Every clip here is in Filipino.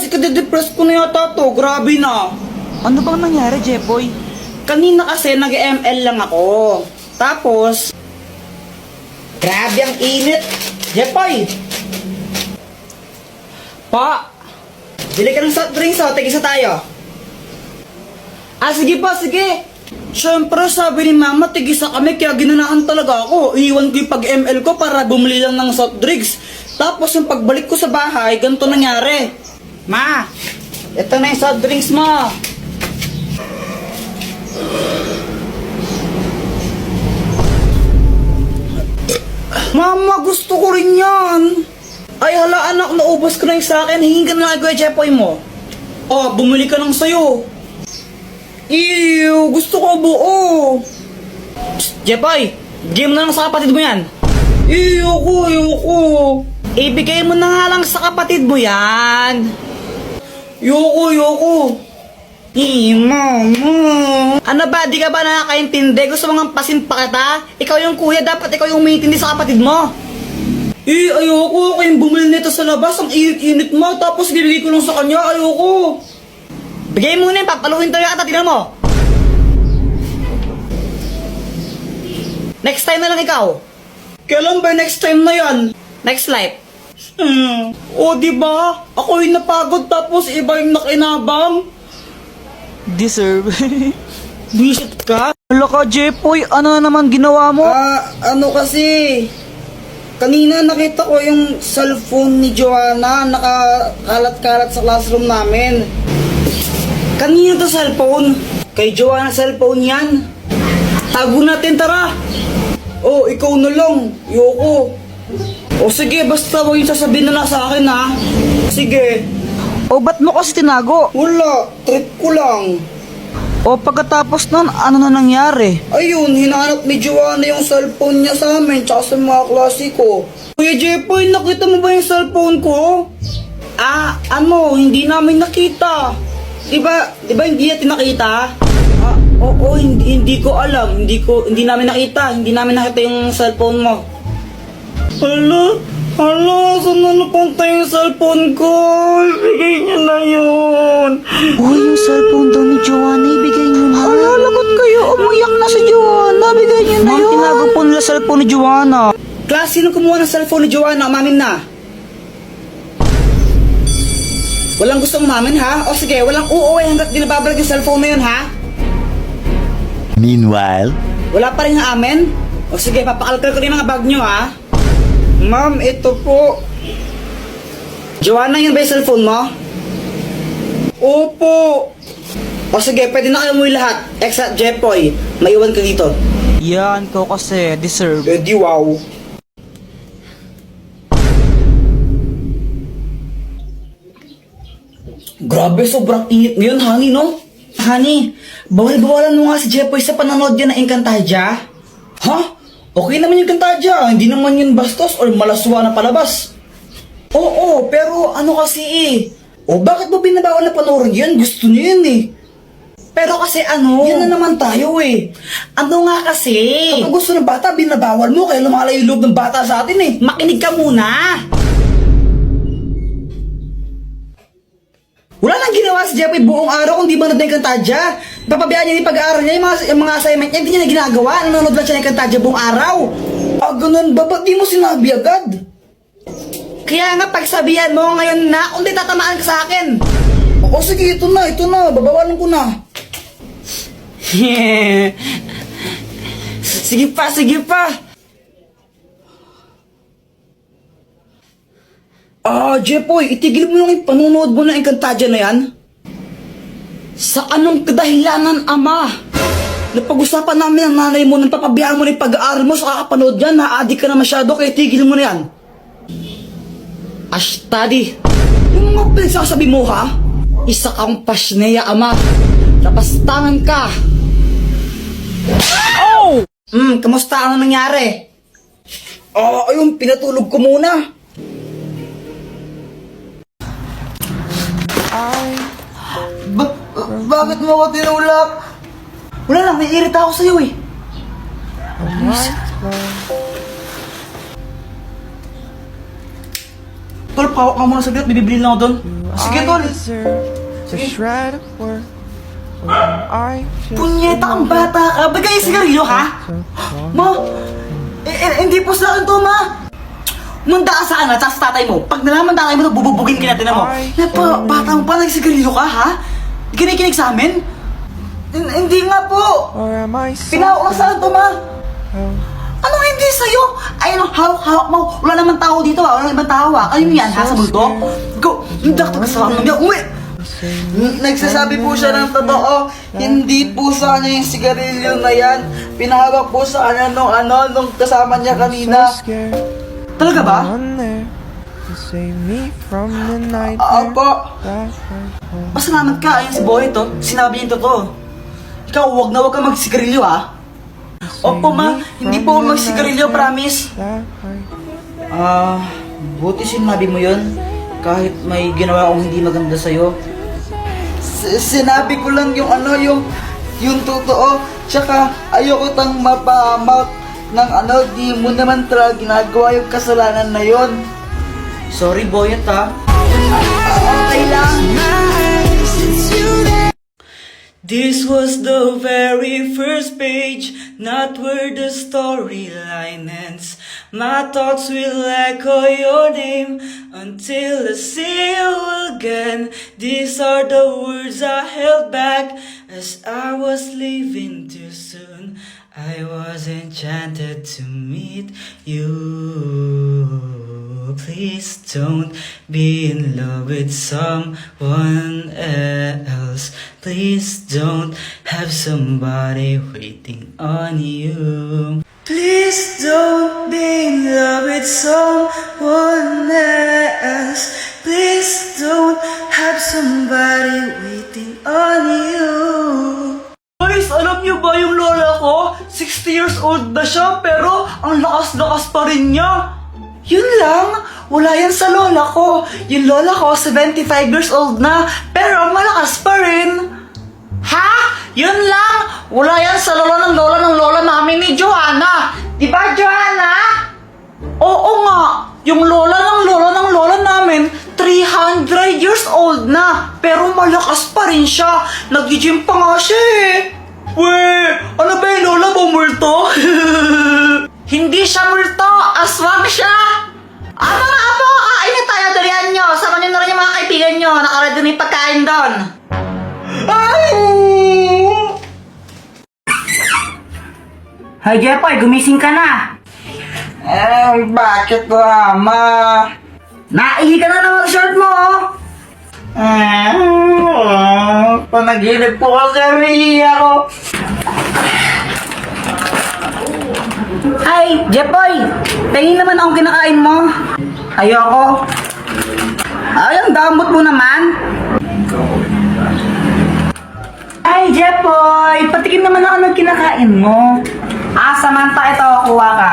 kasi kade-depress ko na yata to. Grabe na. Ano bang nangyari, Jepoy? Kanina kasi nag-ML lang ako. Tapos, grabe ang init. Jepoy! Pa! Bili ka ng soft drinks o, tigisa tayo. Ah, sige pa, sige. Siyempre, sabi ni mama, tigisa kami, kaya ginanahan talaga ako. Iiwan ko yung pag-ML ko para bumili lang ng soft drinks. Tapos yung pagbalik ko sa bahay, ganito nangyari. Ma, ito na yung soft drinks mo. Mama, gusto ko rin yan. Ay, hala anak, naubos ko na yung sa akin. Hingin ka na lang Kuya Jepoy mo. Oh, bumili ka ng sayo. Ew, gusto ko buo. Psst, Jepoy, bigay mo na lang sa kapatid mo yan. Ayoko. Ibigay mo na nga lang sa kapatid mo yan. Ayoko. Mama. Ano ba, di ka ba nakakaintindi? Gusto mo nga pasimpa kita? Ikaw yung kuya, dapat ikaw yung umiintindi sa kapatid mo. Ayoko. Kayong bumili nito sa labas, ang init-init mo, tapos bibigay ko lang sa kanya, ayoko. Bigay mo na yun, papaluhin tayo kita, tignan mo. Next time na lang ikaw. Kailan ba next time na yan? Next life. O, diba? Ako yung napagod tapos iba yung nakinabang. Deserve. Bisit ka? Hala ka, Jepoy, ano na naman ginawa mo? Ano kasi, kanina nakita ko yung cellphone ni Joanna nakakalat-kalat sa classroom namin. Kanina to cellphone? Kay Joanna cellphone yan. Tago natin, tara. Oh, ikaw na lang. Yoko. O sige, basta huwag yung sasabihin na lang sa akin ha. Sige. O ba't mo kasi tinago? Wala, trip ko lang. O pagkatapos nun, ano na nangyari? Ayun, hinanap ni Joanna yung cellphone niya sa amin tsaka sa mga klase ko. Kuya Jepoy, nakita mo ba yung cellphone ko? Hindi namin nakita. Diba hindi natin nakita? Oo, hindi ko alam. Hindi namin nakita. Hindi namin nakita yung cellphone mo. Hala, saan na napunta yung cellphone ko? Ibigay niyo na yun. Uy, yung cellphone daw ni Joanna, ibigay niyo na. Hala, lagot kayo. Umiyak na si Joanna. Bigay niyo na Ma'am, yun. tinago po nila cellphone ni Joanna. Class, sino kumuha ng cellphone ni Joanna? Umamin na. Walang gustong umamin, ha? O sige, walang uuwi hanggat di nababalik yung cellphone na yun, ha? Meanwhile, Wala pa rin amin? O sige, papakalkal ko rin yung mga bag nyo, ha? Ma'am, ito po. Joanna, yun ba yung cellphone mo? Opo. O sige, pwede na kayo umuwi lahat. Except Jepoy, maiwan ka dito. Yan, ikaw kasi, deserve. Di wow. Grabe, sobrang init ngayon, honey, no? Honey, bawal-bawalan mo nga si Jepoy sa panonood yan ng Encantadia. Ha? Okay naman yung Encantadia, hindi naman yun bastos or malaswa na palabas. Oo, pero ano kasi O bakit mo binabawal na panoorin yan? Gusto niyo yun eh. Pero kasi yan na naman tayo eh. Ano nga kasi? Kapag gusto ng bata, binabawal mo, kaya lumalayo yung loob ng bata sa atin eh. Makinig ka muna. Wala nang ginawa si Jepoy buong araw kung di ba nanood ng Encantadia. Papabayaan niya yung pag-aaral niya, yung mga assignment niya, hindi niya na ginagawa. Nanonood lang siya ng Encantadia buong araw. Ganun ba? Ba't di mo sinabi agad? Kaya nga pagsabihan mo ngayon na, kung di tatamaan ka sa akin. O sige, ito na. Babawalan ko na. Sige pa. Jepoy, itigil mo lang yung panunood mo ng Encantadia na yan. Sa anong kadahilanan, ama? Napag-usapan namin ang nanay mo nang papabiyaan mo ng pag-aaral mo sa kakapanood yan. Na-addict ka na masyado, kaya tigil mo na yan. Study. Yung mga pinagsasabi mo, ha? Isa kang pasneya, ama. Napastangan ka. Oh! Kamusta? Ano nangyari? Ayun, pinatulog ko muna. Bakit mo ako tinulak? Wala lang, naiirita ako sa'yo eh. Tol, pawak ka muna saglit. Bibili lang ako doon. Sige, tol. Punyeta ang bata ka. Bagay yung sigarilyo, ha? Ma, hindi po sa akin to, ma. Munda ka sa akin, at sa tatay mo. Pag nalaman tatay mo, bububugin ka natin mo. Bata mo pa, nagsigarilyo ka, ha? Kinikinig sa amin? Hindi nga po. Pinawak lang sa akin to, ma. Anong hindi sa'yo? Ayun, hawak-hawak mo. Wala naman tao dito, ha? Wala naman tao, ha? Ayun yan, ha? Sa multo? Go! Dakto ka sa akin. Uwi! Nagsasabi po siya ng totoo. Hindi po sa kanya yung sigarilyo na yan. Pinahawak po sa kanya nung kasama niya kanina. Talaga ba? Opo. Pasalamat ka, ayun si Boy to. Sinabi niya yung totoo. Ikaw, wag ka magsigarilyo, ha? Opo, ma. Hindi po ako magsigarilyo, promise. Buti sinabi mo yun. Kahit may ginawa akong hindi maganda sa'yo. Sinabi ko lang yung totoo. Tsaka ayoko tang mapahamak ng di mo naman talaga ginagawa yung kasalanan na yon. Sorry, Boyet, ha? Okay lang. This was the very first page, not where the storyline ends. My thoughts will echo your name until I see you again. These are the words I held back as I was leaving too soon. I was enchanted to meet you. Please don't be in love with someone else. Please don't have somebody waiting on you. Please don't be in love with someone else. Please don't have somebody waiting on you. Guys, alam niyo ba yung lola ko? 60 years old na siya pero ang lakas-lakas pa rin niya. Yun lang, wala yan sa lola ko. Yung lola ko, 75 years old na, pero malakas pa rin. Ha? Yun lang, wala yan sa lola ng lola namin ni Joanna. Diba, Joanna? Oo nga, yung lola ng lola namin, 300 years old na, pero malakas pa rin siya. Nag-gym pa nga siya eh. Weh, ano ba yung lola mo, multo? Hindi siya multo, aswang siya! Mga apo, kainin tayo, dalihan nyo. Sama nyo na rin yung mga kaibigan nyo. Nakaredy na yung pagkain doon. Ay! Hi, Jepoy, gumising ka na. Bakit ba, ma? Naihi ka na naman sa shirt mo, panaginip po kasi umihi ako. Ay, Jepoy! Tingin naman akong kinakain mo. Ayoko. Ay, ang damot mo naman. Ay, Jepoy! Patikim naman ako ng kinakain mo. Samantha, ito, kuha ka.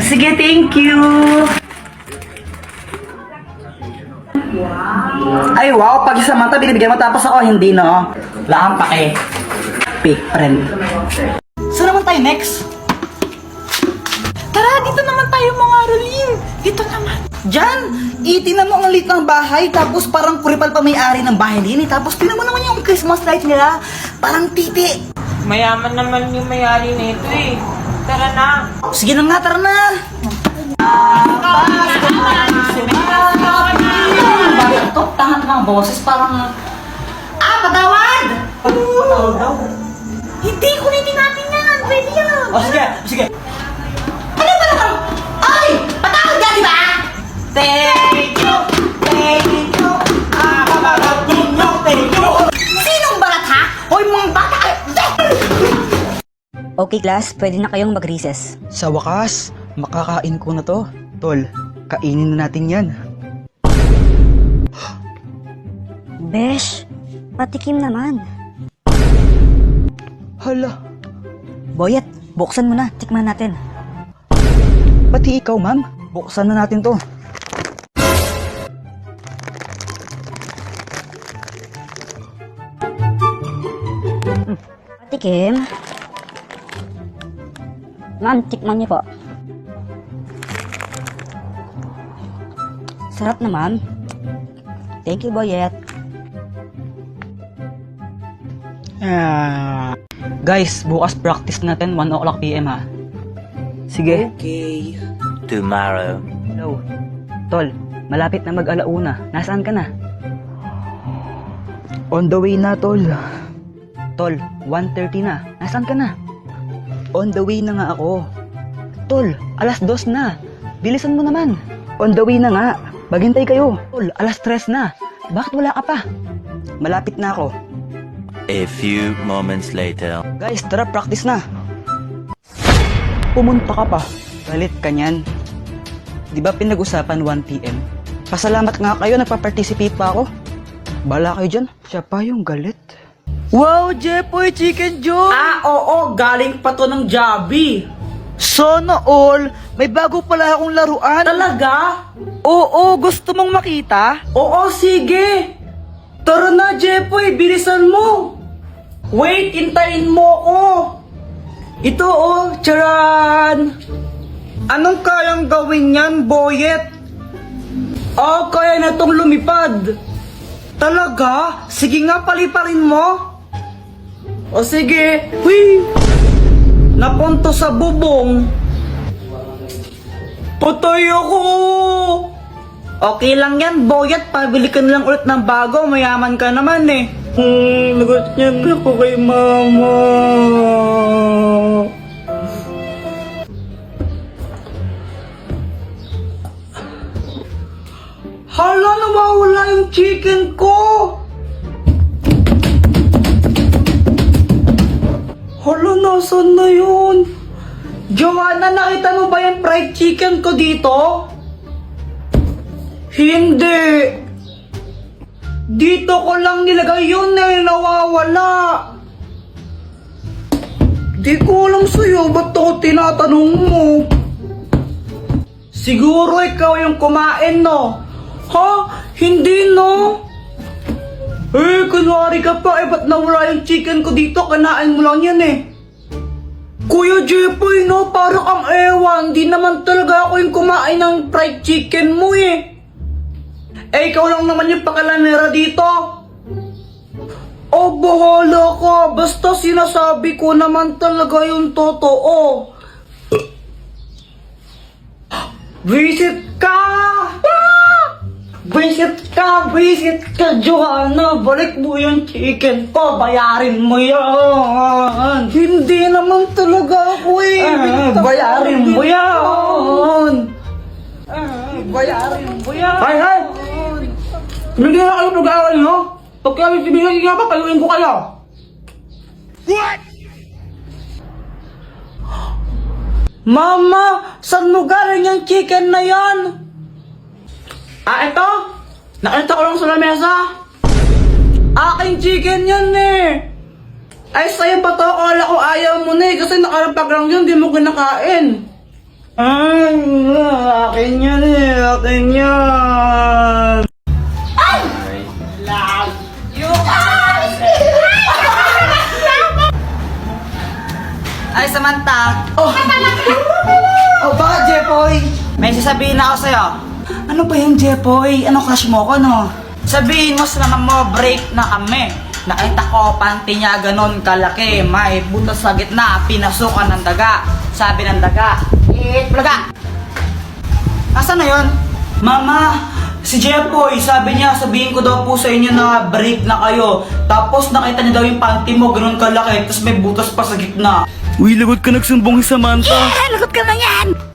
Sige, thank you. Ay, wow, pag si Samantha binibigyan mo tapos ako hindi, no? Wala kang pake. Fake friend. Saan naman tayo next? Tara, dito naman tayo mga Rolin. Dito naman. Diyan, itinan mo ang liit ng bahay, tapos parang kuripal pa may-ari ng bahay din. Tapos tinan mo naman yung Christmas light nila. Parang titi. Mayaman naman yung may-ari nito eh. Tara na. Sige na nga, tara na. Bakit ito? Tangat mga boses, parang... patawad! Patawad daw? Hindi, kulitin natin yan. Pwede yan. Sige. Ano ba naman? Ay! Patawad yan, di ba? Thank you. Thank you. Sinong barat ha? Hoy, mga bata kayo. Okay class, pwede na kayong mag-recess. Sa wakas, makakain ko na to. Tol, kainin na natin yan. Besh, patikim naman. Hala, Boyet, buksan mo na, tikman natin. pati ikaw ma'am. Buksan na natin to. Patikim. Ma'am, tikman niyo po. Sarap naman. Thank you, Boyet. Guys, bukas practice natin 1 o'clock PM ha. Sige. Okay. Tomorrow. Hello. Tol, malapit na mag-alauna. Nasaan ka na? On the way na, Tol. Tol, 1:30 na. Nasaan ka na? On the way na nga ako. Tol, 2:00 na. Bilisan mo naman. On the way na nga. Maghintay kayo. Tol, 3:00 na. Bakit wala ka pa? Malapit na ako. A few moments later. Guys, tara, practice na. Pumunta ka pa. Galit ka niyan. Di ba pinag-usapan 1 PM? Pasalamat nga kayo, nagpa-participate pa ako. Bala kayo dyan. Siya pa yung galit. Wow, Jepoy Chicken Joy! Ah, oo, galing pa to ng Jollibee. Sana all, may bago pala akong laruan. Talaga? Oo, gusto mong makita? Oo, sige. Tara na, Jepoy, bilisan mo. Wait, hintayin mo ko. Ito oh, charan. Anong kayang gawin yan, Boyet? Oh, kaya na tong lumipad. Talaga? Sige nga, paliparin mo. O sige. Hui! Napunto sa bubong. Patay ako! Okay lang yan, Boyet. Pabili ka na lang ulit ng bago. Mayaman ka naman eh. Lagot niya ako kay mama. Hala, nawawala yung chicken ko! Hala, nasan na yun? Joanna, nakita mo ba yung fried chicken ko dito? Hindi. Dito ko lang nilagay yun eh, nawawala. Di ko alam sa'yo, ba't ako tinatanong mo? Siguro ikaw yung kumain, no? Ha? Hindi, no? Eh, kunwari ka pa, eh, ba't nawala yung chicken ko dito? Kanain mo lang yan, eh. Kuya Jepoy, no? Parang ang ewan. Di naman talaga ako yung kumain ng fried chicken mo, eh. Eh, ikaw lang naman yung pakalanera dito. Oh, bahala ka. Basta sinasabi ko naman talaga yung totoo. Visit ka! Visit ka, Joanna. Balik mo yung chicken ko. Bayarin mo yan. Hindi naman talaga ako eh. Bayarin mo yan. Bayarin mo yan. Hay! Hindi na kayo nag-aaral, no? Pag kami sibigay nga pa, payuin ko kayo. What? Mama, saan mo galing yung chicken na yan? Ah, ito? Nakita ko lang sa lamesa. Aking chicken yan eh. Ay, sa'yo pa to. Akala ko ayaw mo na eh. Kasi nakarapag lang yun, di mo kinakain. Ay, akin yan eh. Akin yan. Ay, Samantha. Oh, bakit, Jepoy? May sasabihin ako sa'yo. Ano ba yung Jepoy? Ano crush mo ko, no? Sabihin mo sa mama mo, break na kami. Nakita ko, panty niya ganon kalaki. May butas sa gitna, pinasukan ng daga. Sabi ng daga, plaga. Nasaan na yun? Mama, si Jepoy, sabi niya, sabihin ko daw po sa inyo na break na kayo. Tapos nakita niya daw yung panty mo, ganun kalaki. Tapos may butas pa sa gitna. Uy, lagot ka nagsumbong si Samantha. Lagot ka na yan!